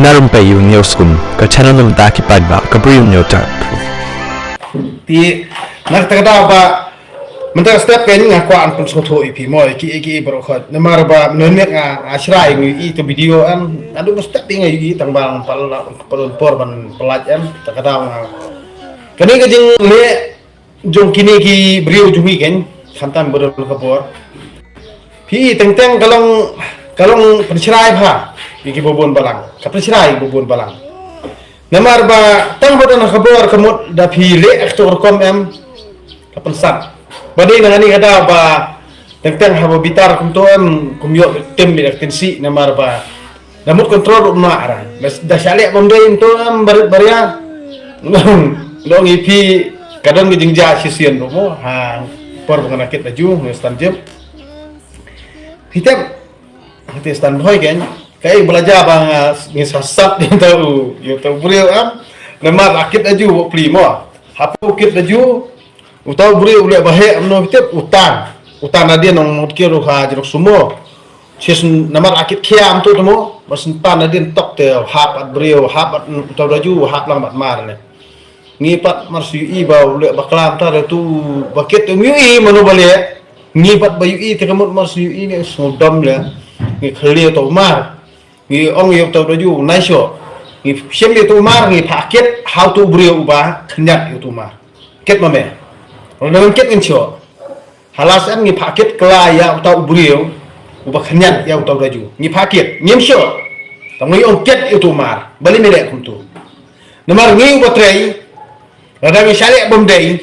narum pa yung newskum ka channel ng takipad ba kabriyo nyo ta ti nagtagda ba mentar step ken nga kwaan pun so tho ipi mo iki bro khot namar ba nonek nga asrai ngi itu video adu step nga i tang bang por ban pelaj takada nga kani ka jing le jong kini ki brio jumi ken khantan bodol kapor pi teng kalong pensrai pha iki bobon balang ka pensrai bobon balang namar ba tang bodon kapor kamut da pi le aktor kom ka pensat badai nangani kada ba tentang habo bitar kuntuan kumyo tim di aktensi namar ba namut kontrol umma ara da syale bomdai to baria long ipi kadang gijing ja sisian mo ha por penganakit laju ngestan jeb hitam hati stand boy kan kai belajar bang ngisasat di tahu yo tahu beliau namar akit laju primo hapu kit laju utau buri ule bahe amno hitep utan dia nong mutkiru ha jeruk sumo sis namar akit kiam tu temo masin pan dia tok te hapat brio hapat utau raju hap lang mat mar ne ngipat marsu i ba ule baklam ta tu baket tu mi manu bale ngipat bayu i te kamut marsu i ne sodom le ngi khli to mar ngi ong yo utau raju naisho ngi siem tu mar ngi paket how to brio ba khnyak yo tu mar ket mame orang ket insyo halas ngi paket kelaya atau brio ubah kenyat ya atau raju ngi paket nyemsyo tangi on ket itu mar bali melek kuntu namar ngi ubah tray ada misalnya bomdai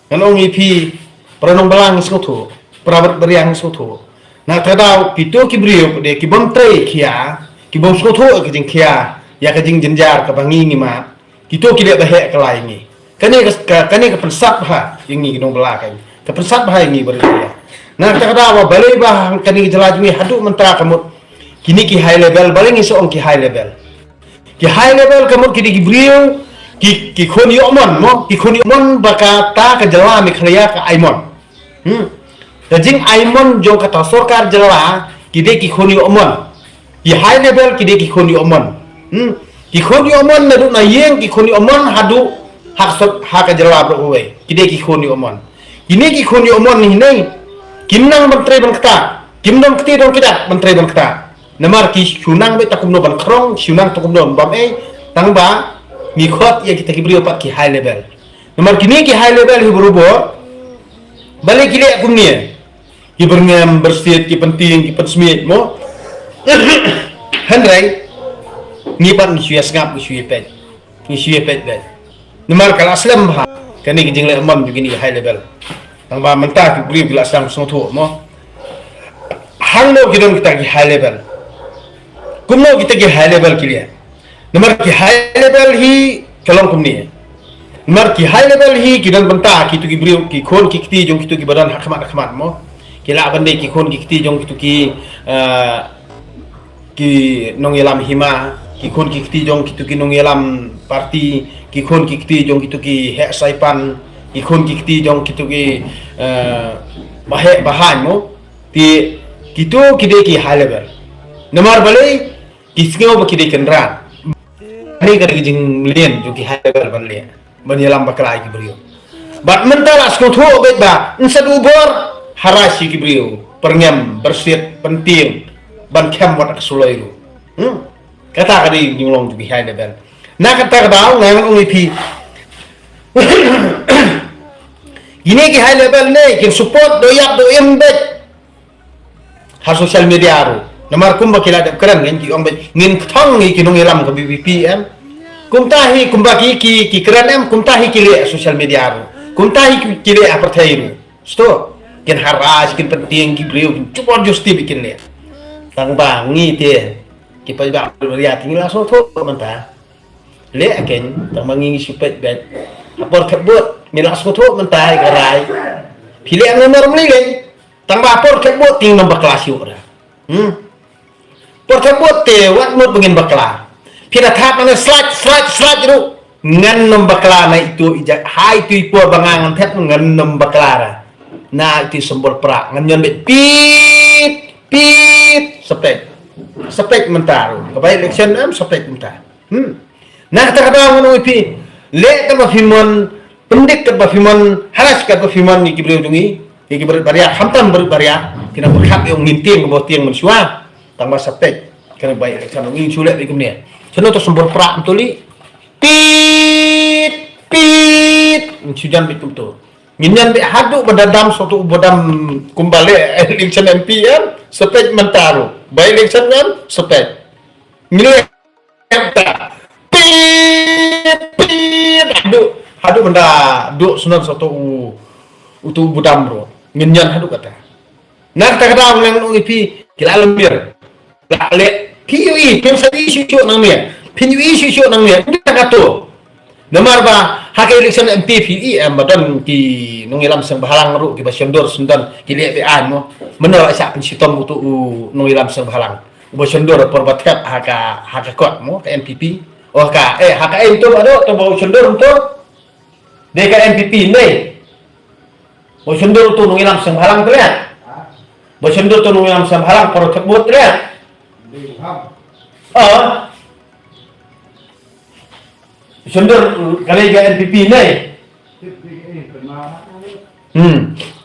kalau ngi pi peranong belang soto perawat beriang soto nah tadau pitu ki brio de ki bom tray kia ki bom soto ki jing kia ya ka jing jenjar ka bangi ngi ma kitu ki le bahek kelai ngi kani ke pensat bah ingi nong belakang ke pensat bah ingi berdia nah tak ada apa balai bah kani jelajmi hadu mentra kamut kini ki high level baling iso ki high level kamut kini ki brio ki khoni omon mo ki khoni omon bakata ke jela mi khaya ke aimon jing aimon jong kata sorkar jela kide ki khoni omon ki high level kide ki khoni omon ki khoni omon nadu na yeng ki khoni omon hadu hak jela berwe kide ki khoni omon ini ki khoni omon ni nei kimnang menteri ban kata kimnang kti dong kidat menteri ban kata namar ki sunang be takum no ban krong sunang takum no bam tang ba ni khot ya kita ki brio pat ki high level namar kini ki high level hi berubo balik kile akum ni ki berngam bersit ki penting ki pensmit mo handrai ni pan syuya ngap syuya pet ni syuya pet namar kala aslam bah kani kijing le amam begini high level tang ba mentah ki bri bila aslam soto mo hangno gidon kita ki high level kumno kita ki high level kilia namar ki high level hi kalong kumni namar ki high level hi gidon mentah ki tu ki bri ki khon ki kti jong ki tu ki badan hakmat mo kila bande ki khon ki kti jong ki tu ki nong yelam hima ki khon ki kti jong ki tu ki nong yelam parti ki khon ki kti jong ki tu ki hek saipan ki khon ki kti jong ki tu ki bahek bahan mo ti kitu kide ki high level namar balai ki sngau ba kide kendran ni ka jing lien jo ki high level ban le ban yelam bakrai ki brio bat mental asko tho bet ba insad ubor harashi ki brio perngam bersit penting ban kem wat sulai ru kata kadi nyulong jo ki high level na kata kadau ngang ung ipi ini ki high level ne ki support do yak do embed ha social media ru namar kum bakila de keren ngen ki ong bet ngin thong ki nong elam ko BBPM kum tahi kum baki ki keren kum tahi ki le social media ru kum tahi ki le apartheid ru sto ken haraj kin penting ki brio coba justi bikin le tang bangi te ki pa ba riat ni la so tho mentah le aken tang mangi supet bet apor kebut milas ko tho mentai garai pile ang nomor mli tang ba apor kebut ting nombor kelas yu ra por kebut te wat mut bengin bakla pira thap na slide ru ngan nombor kala na itu ijak hai tu ipo bangangan thet ngan nombor kala ra na itu sembol prak ngan yon bet pit sepet Spek mentar. Kebaik election am spek mentar. Nah terkadang ngono pi le ka bafimon pendik ka bafimon haras ka bafimon ni kibreu dungi ki berbaria hamtam berbaria kina berhak yang minting ke tiang mensuah tambah spek kana baik election ngi sulet ikum ni. Sono to sembur prak betuli. Pit sujan bitum tu. Minyan be hadu badam suatu badam kumbale election MP kan spek mentaru. Baik election kan spek. Ngile ta hadu benda duk sunan satu utu budam bro nginyan hadu kata nak tak kata orang ngipi kila lembir la le piui pin sadi isu nang mia pin isu nang mia ni tak kata nomor ba hak election MP PE badan ki nungilam sang bahalang ru ki basyondor sundan ki le be an mo menolak sak pensitom utu nungilam sang bahalang basyondor perbatat hak kot mo ke NPP oh ka HKM tu ada tu bau cendur tu DKMPP ni bau cendur tu nungilam sembhalang tu ya bau cendur tu nungilam sembhalang para sebut tu ya cendur kali DKMPP ni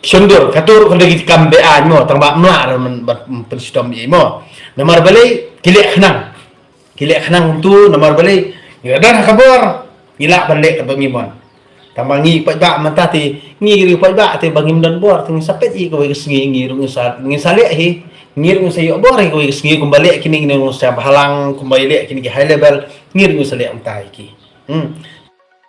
cendur katur kalau kita kambean mo tambah mla men penstom ye mo nomor balik kilek khnang tu nomor balik dan kabar gila balik ke bangimon tambangi pajak mentati ngiri pajak te bangimon bor teng sapet i ko ngi sale hi ngir sayo bor ko ngi kembali kini ngi sa halang kembali kini high level ngir sale amtai ki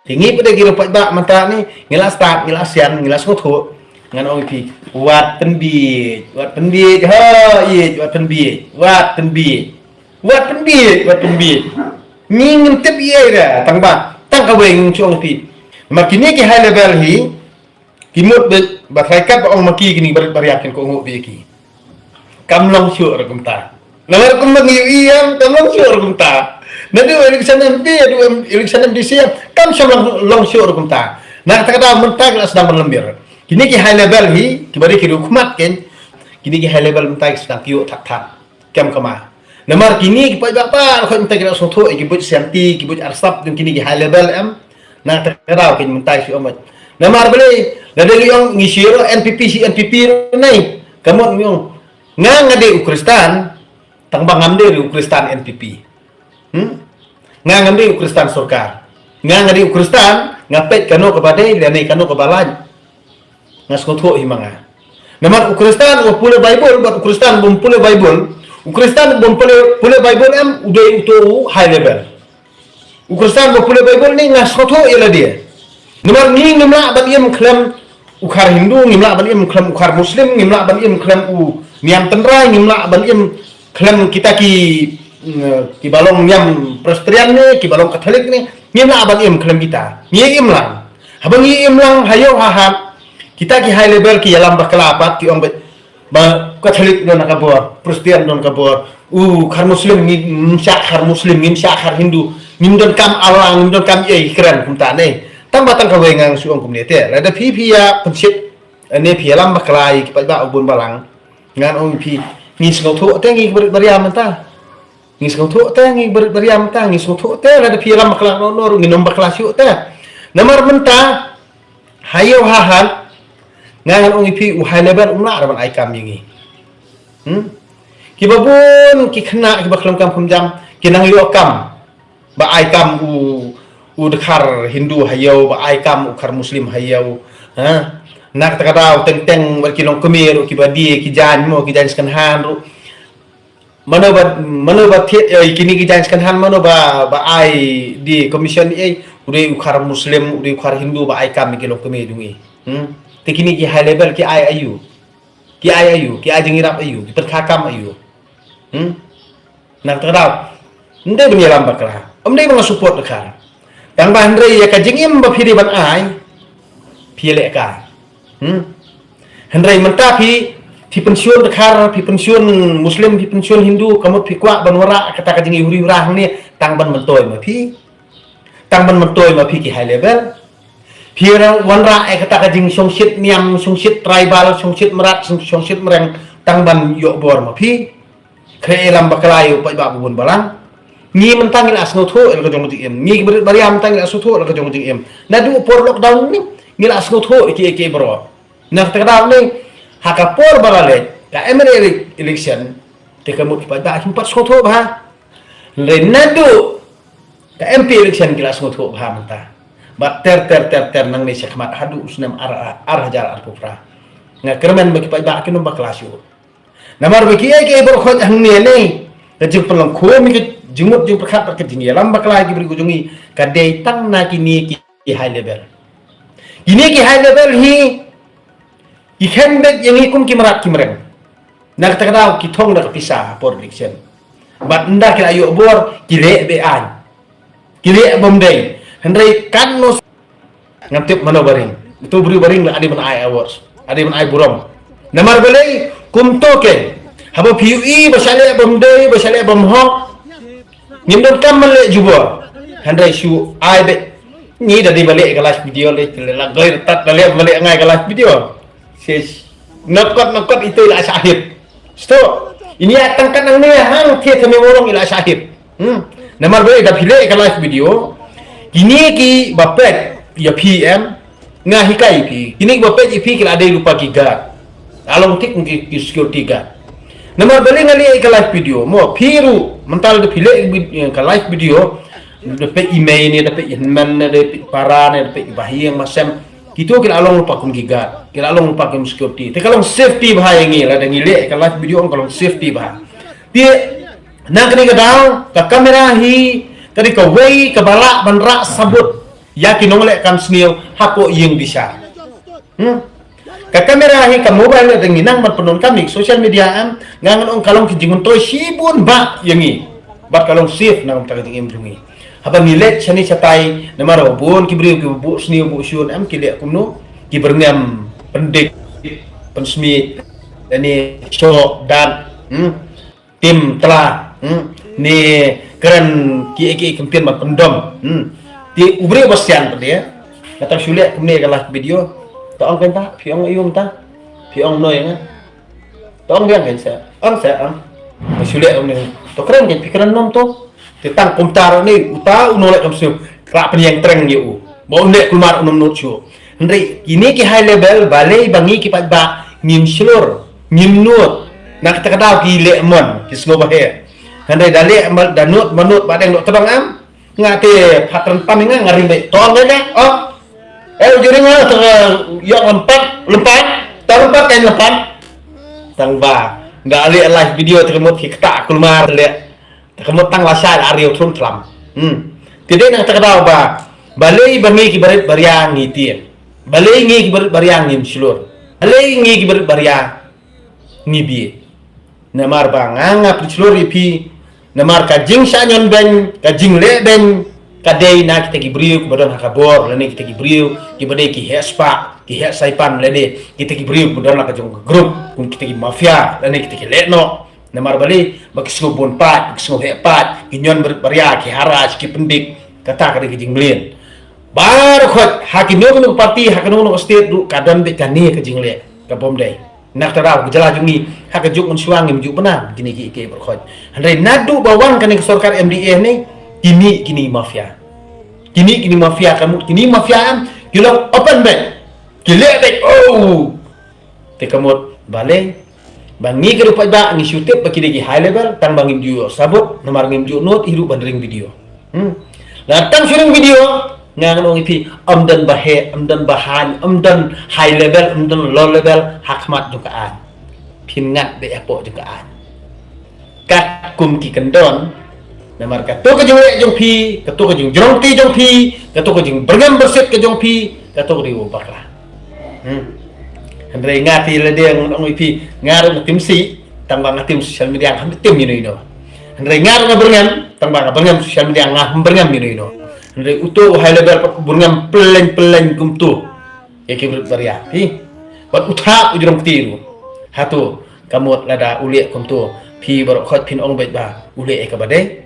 tinggi pada kira pajak menta ni ngila start ngila sian ngila soto ngan ong pi wat penbi ha ye wat penbi ngin tep ye da tang ka weng chong pi makini ki high level hi kimut ba thaikat ba ong maki kini bariakin ko ngo bi ki kamlong syur kumta lawan kum ngi yam kamlong syur kumta nadu election MP adu election MDC kam syam long syur kumta nah takada mentag sedang berlembir kini ki high level hi kibari ki hukumat ken kini ki high level mentag sedang kiu tak kem kama nomor kini kipai bapa kau minta kira soto kibut sianti kibut arsap dan kini ki high level am nah terkadang kini minta si omat nomor beli dari yang ngisiro NPP nai kamu yang ngade Ukristan tangbang ngamde di Ukristan NPP ngade Ukristan Sorkar ngade Ukristan ngapet kano kepada lani kano kebalan ngaskoto himanga nomor Ukristan pule Bible buat Ukristan bum pule Bible Ukristan bom pule Bible am udah itu high level. Ukristan bom pule Bible ni ngasoto ialah dia. Nomor ni ngimla ban iam klaim ukar Hindu, ngimla ban iam klaim ukar Muslim, ngimla ban iam klaim niam tenrai, ngimla ban iam klaim kita ki balong niam Presbyterian ni, ki balong Katolik ni, ngimla ban iam klaim kita. Ni imlang. Habang imlang hayo hahap kita ki high level ki alam bakalapat ki om ba Katolik don kabur, Protestan don kabur, khar Muslim ngin khar Muslim ngin khar Hindu, ngin don kam Allah, ngin don kam ye keren kumta ne. Tambah tang kawengang suong komunite. Lada pi ya pensit ne pi alam baklai ki ba ubun balang. Ngan ong pi ni sngau thu te ngi beriam ta. Ni sngau thu te ngi beriam ta, ni sngau thu te lada pi alam baklang no ngi nom bakla siu te. Nomor menta hayo hahan ngan ong pi high level umla raban ai kam yingi kibabun ki khna ki baklam kam khumjam kinang yo kam ba ai kam u dekhar Hindu hayau ba ai kam ukar Muslim hayau nak takadau teng berkilong kemir ki badi ki jan mo ki jan skanhan ru mano ba kini ki jan skanhan mano ba ai di commission udah ukar Muslim udah ukar Hindu ba ai kam kilong kemir dungi tekini ki high level ki ayu ki jengirap ayu ki terkakam ayu nak terdaw ndai demi alam bakra ndai bang support dekar tang bandre ya ka jengim ba phiri ban ai phile ka hendrai menta pi pensiun dekar pi pensiun Muslim pi pensiun Hindu kamu pi kwa banwara kata ka jengi huri urang ni tang ban mentoy ma pi ki high level Pira wanra kata kajing songsit niam songsit tribal songsit merat songsit mereng tangban yok bor ma pi Kailam bakalai upai ba bubun balang. Ngi mentang ila asno tho el kajong jing em. Ngi bariam mentang ila asno tho el kajong jing em. Nadu por lockdown ni ngila asno tho iki bro. Nah terkadang ni hakapor barale ka emery election te kamut pa ba himpat asno tho ba. Le nadu ka MP election ngila asno tho ba menta. Ba ter nang ni sekmat hadu usnam ar hajar ar pufra. Nga kermen bagi pa ba kinum ba klasyo. Namar bagi ke bro khot hang ni kajing pelang khomi ke jumut jung perkhat ke jing yalam bakla ki beri kujungi kadai tang na kini ki high level. Ini ki high level hi ikan bet yang ikum ki merat ki mereng. Nak takdau ki thong dak pisah por election. Bat nda ki ayu bor ki le be an. Ki le bomdai. Hendrai kan no ngantip mano baring. Itu beri baring la adi man ai awards. Adi man ai burom. Namar balai kum token. Habo PUE basale bomdai basale bomhok. Nyimdon kam male juba. Hendrai shu ai be ni dari balik kelas video le lagai tat balik ngai kelas video ses nakot itu ila syahid sto ini atang kan ni hang the thame morong ila syahid namar balik dah balik kelas video kini ki bapet ya PM ngahi kai pi kini bapet ipi kila ada lupa giga along tik ki security guard namar balik ngali kelas video mo piru mental dah balik kelas video dapat email ni, dapat inman ni, dapat para ni, dapat bahaya macam kita kira along lupa kum giga, kira along lupa kum security. Tapi kalau safety bahaya ni lah, dengan lihat kalau video kalau safety bahaya. Dia nak kena kedau, ke kamera hi, kena ke way, ke balak, bandrak sabut, yakin nolak kam seniau, hapo yang bisa. Ke kamera hi, ke mobile dengan nang berpenon kami, social media am, ngangan orang kalau kijingun toy sibun bak yang ni, bak kalau safe nang tak kijing emjungi. Haba milet chani chatai namara bon kibri ki bu sni bu shun am kile kumno ki berngam pendik pensmi ni show dan tim telah ni keren ki kempian ma pendom ti ubri bosian dia kata sulit kumne kalah video tong kan ta piong ayum ta piong noi nga tong dia kan sa sulit kumne to keren kan pikiran nom to tentang komputer ni uta unolek kamsu klak penyang treng yu mau nek keluar unum chu ndri ini ki high level balai bangi ki ba ngim slur ngim nut nak takadau ki le mon ki smo bahe handai dale amal danut manut badeng dok tebang am ngate patron pam ngari be tong ne oh juri nga yo lempat kan lempat tang ba nda ali live video termut ki kata keluar le kamu tang lasal Aryo Trum Tram. Tidak nak terkadau ba balai bangi ki barit bariang ngitien. Balai ngi ki barit bariang ngim silur. Balai ngi ki barit bariang ngibi. Namar ba nganga silur ipi. Namar ka jing sanyon ben, ka jing le ben, ka dei na kita ki briu badon hakabor, lene kita ki briu, ki badai ki hespa, ki saipan lene kita ki briu badon ka jong grup, kun kita ki mafia, lene kita ki letno. Namar bali bakisgo bonpat bakisgo hepat kinyon beria ki haras ki pendik kata kada ki jinglien bar khot hakino no parti hakino no state du kadam be kani ke jingle ka bomdai nak tarau gejala jungi hak juk mun suang ngi benar gini ki ke berkhot handai nadu bawang kan ke sarkar MDA ni kini mafia kini mafia kamu kini mafia am kilo open back kile back oh te kamot bale bangi ke rupa ba ngi shootip baki degi high level tang bangim video sabut namar ngim ju note hidup bandering video datang syuting video ngangan ong ipi amdan bahe amdan bahan amdan high level amdan low level hakmat dukaan pingat be apo dukaan kat kum ki kendon namar ka to ke jong pi ka to ke jong ti jong pi ka to ke jong berngam berset ke jong pi ka to riwo bakla Andre ngati le dia ngong ipi ngar tim si tambang tim sosial media ham tim ino Andre ngar berngam tambang berngam sosial media ngah berngam ino Andre uto high level berngam peleng kumtu ya ki beria pi wat utha ujrom ktiru hatu kamot lada uliak kumtu pi barok khot pin ong bet ba uliak ka bade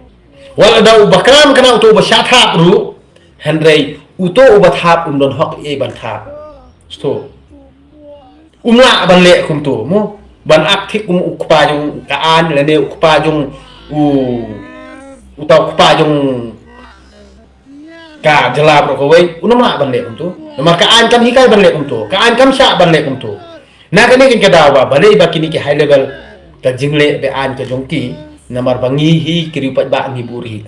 wala da ubakram kana uto bashatha ru Andre uto ubathap don hok e ban thap sto umla ban le kum tu mo ban aktif ukpa yung kaan la ne ukpa yung utau ukpa yung ka jela bro ko wei unam na ban le tu nomor kaan kam hikai ban le tu kaan kam sya ban le tu na kani kin kadawa balai ba kini ke high level ka jingle be an ka jongki nomor bangi hi kiri pat ba ngi buri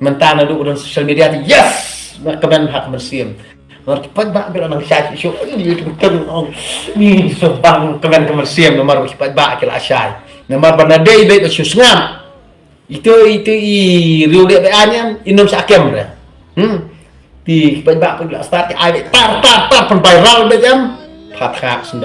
mentana du don social media yes na kaban hak bersim nomor pat ba bil nang sya show ni kan ni so bang kaban bersim nomor pat ba kila syai nomor bana dei be to ngam itu i riu le be an inom sakem ra thì bệnh bạc cũng là start ai tar tar tar phần viral đấy em phạt khạc xuống